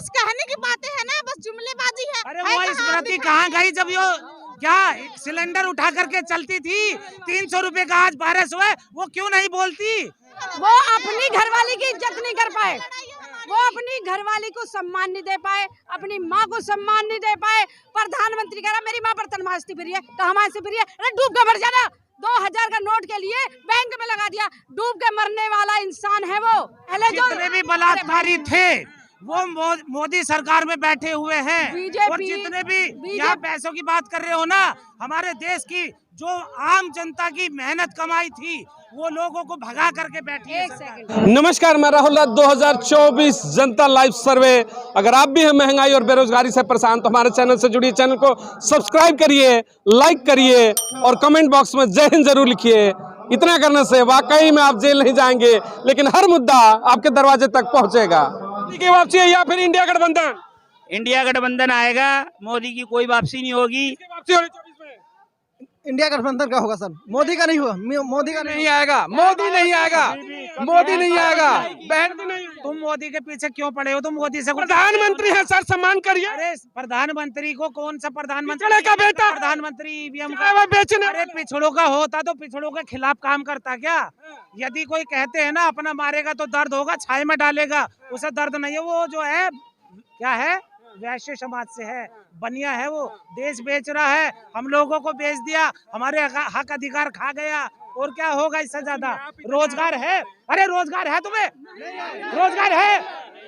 बस कहने की बातें है ना, बस जुमलेबाजी है। अरे वो स्मृति कहाँ गई जब यो क्या सिलेंडर उठा करके चलती थी? 300 रुपए का आज 1200 है, वो क्यों नहीं बोलती? वो अपनी घरवाली की इज्जत नहीं कर पाए, वो अपनी घरवाली को सम्मान नहीं दे पाए, अपनी माँ को सम्मान नहीं दे पाए। प्रधानमंत्री कह रहा मेरी माँ बर्तन मांजती फिरी है, कहाँ से फिरी है? अरे डूब के मर जाना। 2000 का नोट के लिए बैंक में लगा दिया, डूब के मरने वाला इंसान है वो। जितने भी बलात्कारी थे वो मोदी सरकार में बैठे हुए हैं। और जितने भी यहाँ पैसों की बात कर रहे हो ना, हमारे देश की जो आम जनता की मेहनत कमाई थी वो लोगों को भगा करके बैठी है। नमस्कार, मैं राहुल 2024 जनता लाइव सर्वे। अगर आप भी हैं महंगाई और बेरोजगारी से परेशान तो हमारे चैनल से जुड़िए, चैनल को सब्सक्राइब करिए, लाइक करिए और कमेंट बॉक्स में जय हिंद जरूर लिखिए। इतना करने से वाकई में आप जेल नहीं जाएंगे, लेकिन हर मुद्दा आपके दरवाजे तक पहुंचेगा। की वापसी है या फिर इंडिया गठबंधन? इंडिया गठबंधन आएगा, मोदी की कोई वापसी नहीं होगी। इंडिया गठबंधन का होगा सर, मोदी का नहीं होगा। मोदी का नहीं आएगा, मोदी नहीं आएगा, मोदी नहीं आएगा। बहन भी नहीं। तुम मोदी के पीछे क्यों पड़े हो? तुम मोदी से प्रधानमंत्री है सर, सम्मान करिए। अरे प्रधानमंत्री को कौन सा प्रधानमंत्री का बेटा प्रधानमंत्री ईवीएम का बेचने? अरे पिछड़ों का होता तो पिछड़ों के खिलाफ काम करता क्या? यदि कोई कहते हैं ना अपना मारेगा तो दर्द होगा, छाई में डालेगा, उसे दर्द नहीं है। वो जो है क्या है, वैश्य समाज से है, बनिया है, वो देश बेच रहा है, हम लोगों को बेच दिया, हमारे हक अधिकार खा गया। और क्या होगा इससे ज्यादा? रोजगार है? अरे रोजगार है तुम्हें? रोजगार है?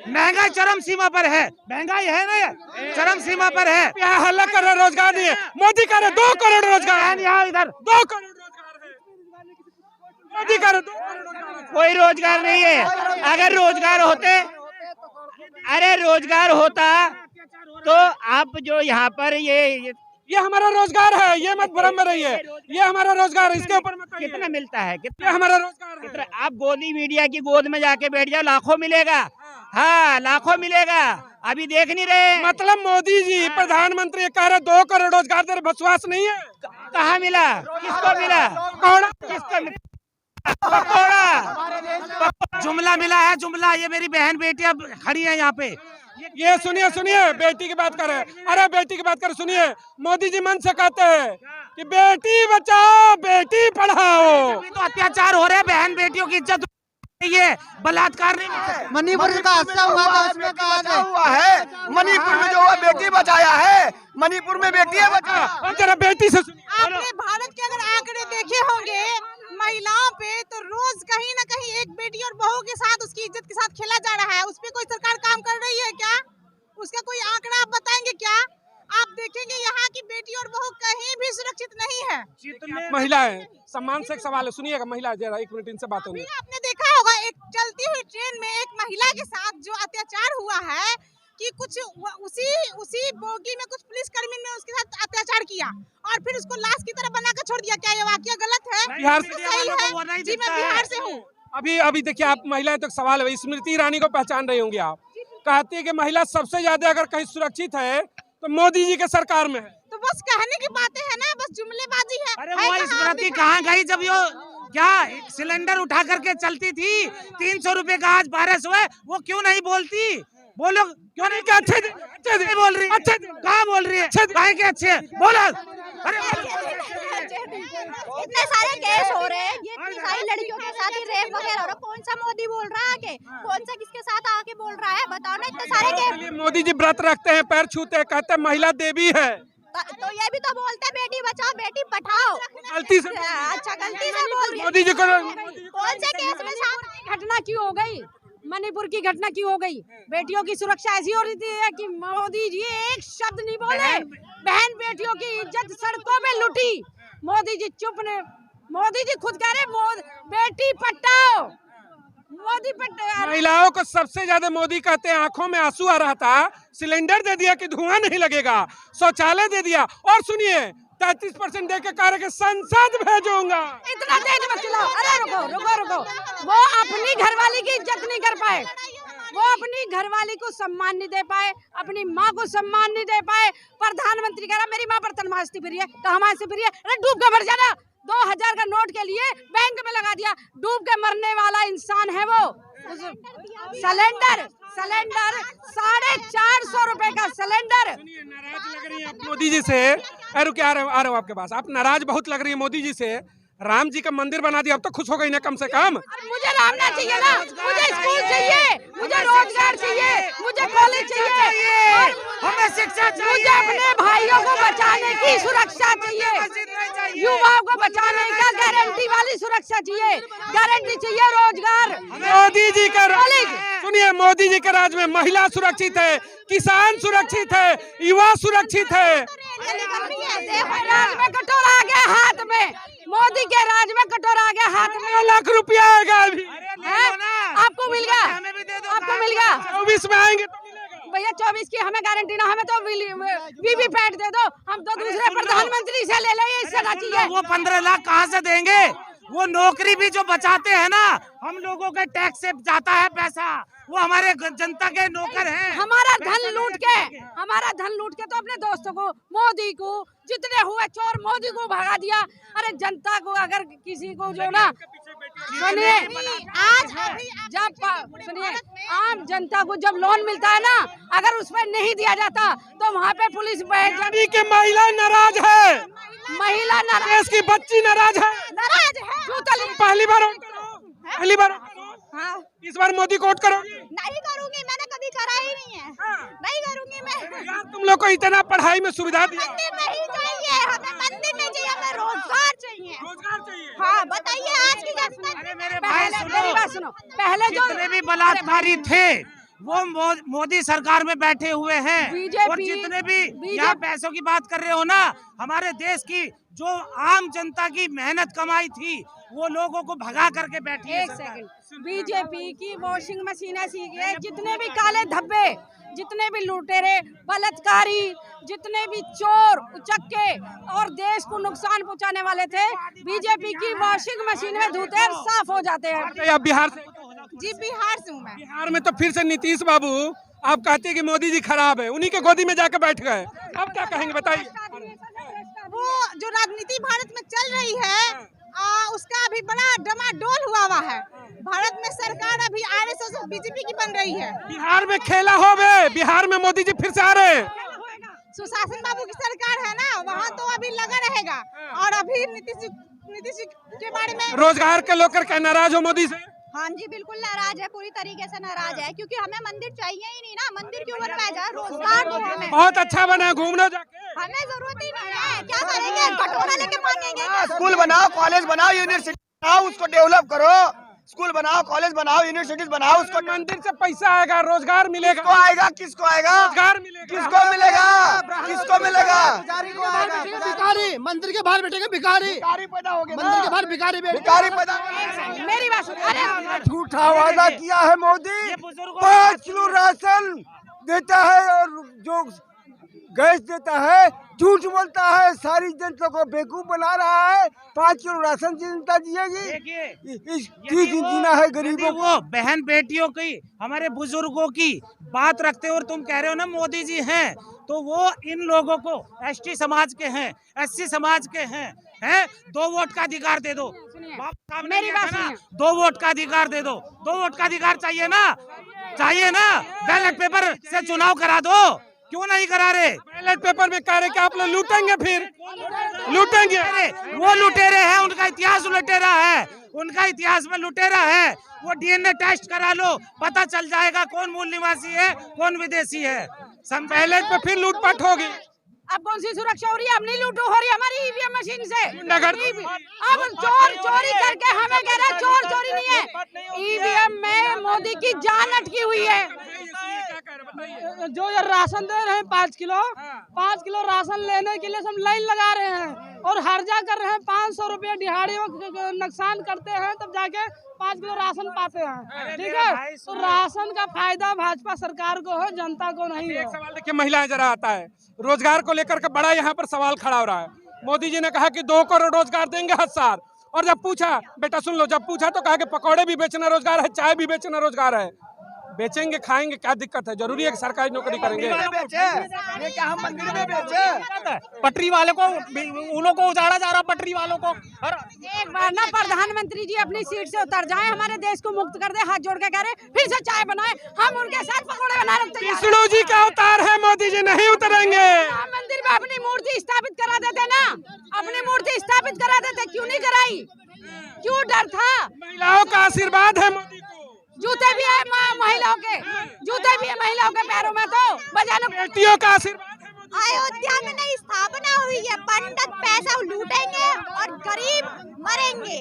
महंगाई चरम सीमा पर है, महंगाई है ना, चरम सीमा पर है। यहाँ हल्ला कर रहे, रोजगार नहीं है। मोदी कर रहे 2 करोड़ रोजगार है, यहाँ इधर 2 करोड़ रोजगार है। मोदी कर रहे 2 करोड़ रोजगार। कोई रोजगार नहीं है। अगर रोजगार होते, अरे रोजगार होता तो आप जो यहाँ पर ये हमारा रोजगार है, ये मत भ्रम में रहिए। ये हमारा रोजगार है, इसके ऊपर मत कहिए। कितना मिलता है? ये हमारा रोजगार है। कितना? आप गोदी मीडिया की गोद में जाके बैठ जाओ, लाखों मिलेगा। हाँ, लाखों मिलेगा। अभी देख नहीं रहे? मतलब मोदी जी प्रधानमंत्री कह रहे 2 करोड़ रोजगार दे, विश्वास नहीं है? कहाँ मिला? किसको मिला? किसको मिला? जुमला मिला है, जुमला। ये मेरी बहन बेटियां खड़ी है यहाँ पे। ये सुनिए बेटी की बात कर रहे हैं। अरे बेटी की बात कर, सुनिए। मोदी जी मन से कहते हैं कि बेटी बचाओ बेटी पढ़ाओ। तो अत्याचार हो रहे हैं, बहन बेटियों की इज्जत ये बलात्कार नहीं। मणिपुर का हादसा हुआ था, उसमें कहा हुआ है मणिपुर में जो हुआ बेटी बचाया है, मणिपुर में बेटी बचाया। अब जरा बेटी से आपने भारत के अगर आंकड़े देखे होंगे महिलाओं पे, तो रोज कहीं ना कहीं एक बेटी और बहू के साथ, उसकी इज्जत के साथ खेला जा रहा है। उस पर कोई सरकार काम कर रही है क्या? उसका कोई आंकड़ा आप बताएंगे क्या? आप देखेंगे यहाँ की बेटी और बहू कहीं भी सुरक्षित नहीं है। जितने महिलाएं, सम्मान से एक सवाल है, सुनिएगा। महिला जरा 1 मिनट इनसे बात होगी। आपने देखा होगा एक चलती हुई ट्रेन में एक महिला के साथ जो अत्याचार हुआ है, कि कुछ उसी बोगी में कुछ पुलिस कर्मी ने उसके साथ अत्याचार किया और फिर उसको लाश की तरह बनाकर छोड़ दिया। क्या ये वाकया गलत है? बिहार से सही है जी, मैं बिहार से हूँ। अभी देखिए, आप महिलाएं तो सवाल है, स्मृति ईरानी को पहचान रही होंगी आप। कहती है कि महिला सबसे ज्यादा अगर कहीं सुरक्षित है तो मोदी जी के सरकार में है। तो बस कहने की बातें है ना, बस जुमलेबाजी है। अरे वो स्मृति कहाँ गई जब यो क्या सिलेंडर उठा करके चलती थी? 300 रुपए का आज 1200 है, वो क्यों नहीं बोलती? बोलो क्यों नहीं? क्या अच्छे दिन बोल रही है? अच्छे कहाँ बोल रही है? काहे के अच्छे बोलो। अरे इतने सारे केस हो रहे हैं, ये इतनी सारी लड़कियों के साथ ही रेप वगैरह हो रहा है। कौन सा मोदी बोल रहा है आके? कौन सा किसके साथ आके बोल रहा है? बताओ ना, इतने सारे केस। मोदी जी व्रत रखते हैं, पैर छूते हैं, कहते हैं महिला देवी है। तो ये भी तो बोलते हैं बेटी बचाओ बेटी पढ़ाओ। गलती से अच्छा, गलती से बोल रही है। मोदी जी को कौन से केस में घटना क्यों हो गई? मणिपुर की घटना क्यों हो गई? बेटियों की सुरक्षा ऐसी हो रही थी कि मोदी जी एक शब्द नहीं बोले। बहन बेटियों की इज्जत सड़कों पे लुटी, मोदी जी चुप ने। मोदी जी खुद कह रहे बेटी पटाओ, मोदी पटाओ। महिलाओं को सबसे ज्यादा मोदी कहते हैं आंखों में आंसू आ रहा था, सिलेंडर दे दिया कि धुआं नहीं लगेगा, शौचालय दे दिया, और सुनिए 33% दे के कार्य के संसद भेजूंगा। इतना तेज मत चलाओ। अरे रुको, वो अपनी घरवाली की इज्जत नहीं कर पाए, वो अपनी घरवाली को सम्मान नहीं दे पाए, अपनी माँ को सम्मान नहीं दे पाए। प्रधानमंत्री कह रहा मेरी माँ बर्तन मांजती फिरी है, कहाँ से फिरी है? अरे डूब के मर जाना। 2000 का नोट के लिए बैंक में लगा दिया, डूब के मरने वाला इंसान है वो। सिलेंडर 4.5 नाराज लग रही हैं आप मोदी जी से। अरे क्या आ रहा हूँ आपके पास। आप नाराज बहुत लग रही है मोदी जी से। राम जी का मंदिर बना दिया, अब तो खुश हो गई ना कम से कम। मुझे रामना चाहिए ना, मुझे स्कूल चाहिए, मुझे रोजगार चाहिए, मुझे कॉलेज चाहिए, हमें शिक्षा चाहिए, मुझे अपने भाइयों को बचाने की सुरक्षा चाहिए, युवाओं को बचाने का गारंटी वाली सुरक्षा चाहिए, गारंटी चाहिए रोजगार। मोदी जी का सुनिए, मोदी जी के राज में महिला सुरक्षित है, किसान सुरक्षित है, युवा सुरक्षित है। राज में कटोरा आ गया हाथ में, मोदी के राज में कटोरा आ गया हाथ में। 2 लाख रुपया आएगा अभी। आपको मिल गया, आपको मिल गया। 24 में आएंगे तो मिलेगा। भैया 24 की हमें गारंटी ना, हमें तो वीवीपैट दे दो, हम तो दूसरे प्रधानमंत्री से ले लेंगे, इससे ना चाहिए। वो 15 लाख कहाँ से देंगे? वो नौकरी भी जो बचाते हैं ना, हम लोगों के टैक्स से जाता है पैसा, वो हमारे जनता के नौकर हैं। हमारा धन लूट के तो अपने दोस्तों को, मोदी को, जितने हुए चोर मोदी को भगा दिया। अरे जनता को अगर किसी को जो ना, सुनिए आज जब सुनिए आम जनता को जब लोन मिलता है ना, अगर उसमें नहीं दिया जाता तो वहाँ पे पुलिस बैठ यानी कि महिला नाराज है, महिला नाराज, देश की बच्ची नाराज है। पहली बार हाँ इस बार मोदी को वोट करोगी? नहीं करूंगी, मैंने कभी करा ही नहीं है। नहीं करूंगी मैं। यार तुम लोग को इतना पढ़ाई में सुविधा दिया। मंदिर नहीं चाहिए हमें, मंदिर नहीं चाहिए हमें, रोजगार चाहिए। रोजगार चाहिए। हाँ बताइए आज की जनता। अरे मेरे भाई मेरी बात सुनो, पहले जो जितने भी बलात्कारी थे वो मोदी सरकार में बैठे हुए हैं। बीजेपी और जितने भी यहाँ पैसों की बात कर रहे हो ना, हमारे देश की जो आम जनता की मेहनत कमाई थी वो लोगों को भगा करके बैठी है। एक सेकंड, बीजेपी की वॉशिंग मशीनें सीखे, जितने भी काले धब्बे, जितने भी लुटेरे, बलात्कारी, जितने भी चोर उचक्के और देश को नुकसान पहुंचाने वाले थे, बीजेपी की वॉशिंग मशीन में धोते साफ हो जाते हैं। आप बिहार से? जी बिहार से हूँ मैं। बिहार में तो फिर से नीतीश बाबू आप कहते हैं कि मोदी जी खराब है, उन्हीं के गोदी में जाकर बैठ गए। अब क्या कहेंगे बताइए। वो जो राजनीति भारत में चल रही है उसका अभी बड़ा डमाडोल हुआ है। भारत में सरकार अभी आरएसएस और बीजेपी की बन रही है। बिहार में खेला हो गए, बिहार में मोदी जी फिर से आ रहे हैं। सुशासन बाबू की सरकार है ना, वहाँ तो अभी लगा रहेगा। और अभी नीतीश के बारे में रोजगार के लेकर क्या नाराज हो मोदी से? हाँ जी बिल्कुल नाराज है, पूरी तरीके से नाराज है, क्योंकि हमें मंदिर चाहिए ही नहीं ना। मंदिर क्यों बनवाया जाए, रोजगार दो हमें। बहुत अच्छा बना, घूमने जाके हमें जरूरत ही नहीं है, क्या करेंगे, कटोरा लेके मांगेंगे। स्कूल बनाओ, कॉलेज बनाओ, यूनिवर्सिटी बनाओ, उसको डेवलप करो। स्कूल बनाओ, कॉलेज बनाओ, यूनिवर्सिटीज बनाओ, उसको मंदिर से पैसा आएगा, रोजगार मिलेगा। किसको आएगा, किसको आएगा, रोजगार मिलेगा, किसको मिलेगा, किसको मिलेगा? भिखारी मंदिर के बाहर बैठेंगे, भिखारी भिखारी पैदा हो गए, मंदिर के बाहर भिखारी भिखारी पैदा। मेरी बात सुनो, अरे झूठा वादा किया है मोदी, 5 किलो राशन देता है और जो गैस देता है, झूठ बोलता है, सारी जनता को बेवकूफ बना रहा है। 5 किलो राशन जनता जिएगी, जीना है गरीबों को। वो बहन बेटियों की, हमारे बुजुर्गों की बात रखते हो और तुम कह रहे हो ना मोदी जी हैं, तो वो इन लोगों को एसटी समाज के हैं, एससी समाज के हैं, 2 वोट का अधिकार दे दो। मेरी बात सुनिए, 2 वोट का अधिकार दे दो, 2 वोट का अधिकार चाहिए ना, बैलेट पेपर से चुनाव करा दो, क्यों नहीं करा रहे? बैलेट पेपर में कह रहे कि आप लोग लूटेंगे, फिर लूटेंगे। वो लुटेरे हैं, उनका इतिहास लुटेरा है, उनका इतिहास में लुटेरा है। वो डीएनए टेस्ट करा लो, पता चल जाएगा कौन मूल निवासी है, कौन विदेशी है। बैलेट पे फिर लूटपाट होगी। अब कौन सी सुरक्षा हो रही है? अब नहीं लूट हो रही हमारी ईवीएम मशीन से। नगर अब चोर चोरी करके हमें कह रहे चोर चोरी नहीं है, ईवीएम में मोदी की जान अटकी हुई है। जो ये राशन दे रहे हैं 5 किलो राशन लेने के लिए सब लाइन लगा रहे हैं और हर्जा कर रहे हैं। 500 रुपये दिहाड़ियों नुकसान करते हैं तब जाके 5 किलो राशन पाते हैं, ठीक है। तो राशन का फायदा भाजपा सरकार को है, जनता को नहीं है। एक सवाल देखिए, महिलाएं जरा आता है, रोजगार को लेकर के बड़ा यहाँ पर सवाल खड़ा हो रहा है। मोदी जी ने कहा कि 2 करोड़ रोजगार देंगे हर साल, और जब पूछा, बेटा सुन लो, जब पूछा तो कहा कि पकौड़े भी बेचना रोजगार है, चाय भी बेचना रोजगार है। बेचेंगे, खाएंगे, क्या दिक्कत है? जरूरी है कि सरकारी नौकरी करेंगे। ये क्या हम मंदिर में बेचे? पटरी वाले को, उन लोगों को उजाड़ा जा रहा, पटरी वालों को। एक बार ना प्रधानमंत्री जी अपनी सीट से उतर जाएं, हमारे देश को मुक्त कर दे, हाथ जोड़ के कह रहे फिर से चाय बनाए, हम उनके साथ पकौड़े बना रहे हैं। विष्णु जी का अवतार है, मोदी जी नहीं उतरेंगे। गई? क्यों डर था? महिलाओं का आशीर्वाद है मोदी को। जूते भी है महिलाओं के, जूते भी है महिलाओं के पैरों में, तो बजाने बेटियों का आशीर्वाद है मोदी को। अयोध्या में नई स्थापना हुई है, पंडित पैसा लूटेंगे और गरीब मरेंगे,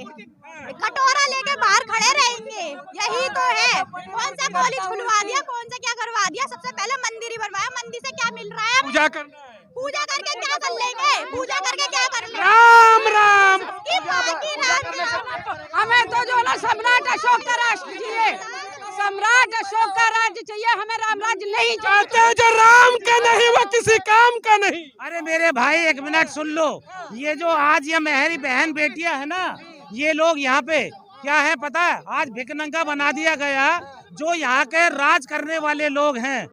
कटोरा लेके बाहर खड़े रहेंगे। यही तो है। कौन सा कॉलेज खुलवा दिया, कौन सा क्या करवा दिया? सबसे पहले मंदिर ही बनवाया। मंदिर से क्या मिल रहा है? पूजा करना है। पूजा करके क्या कर लेंगे? पूजा करके क्या कर लेंगे? राम राम। हमें तो जो ना सम्राट अशोक का राष्ट्र चाहिए, सम्राट अशोक का राज्य चाहिए, हमें राम राज्य नहीं चाहते। जो राम का नहीं वो किसी काम का नहीं। अरे मेरे भाई एक मिनट सुन लो, ये जो आज ये मेहरी बहन बेटियां है ना, ये लोग यहाँ पे क्या है पता है? आज भिखनंगा बना दिया गया जो यहाँ के राज करने वाले लोग हैं।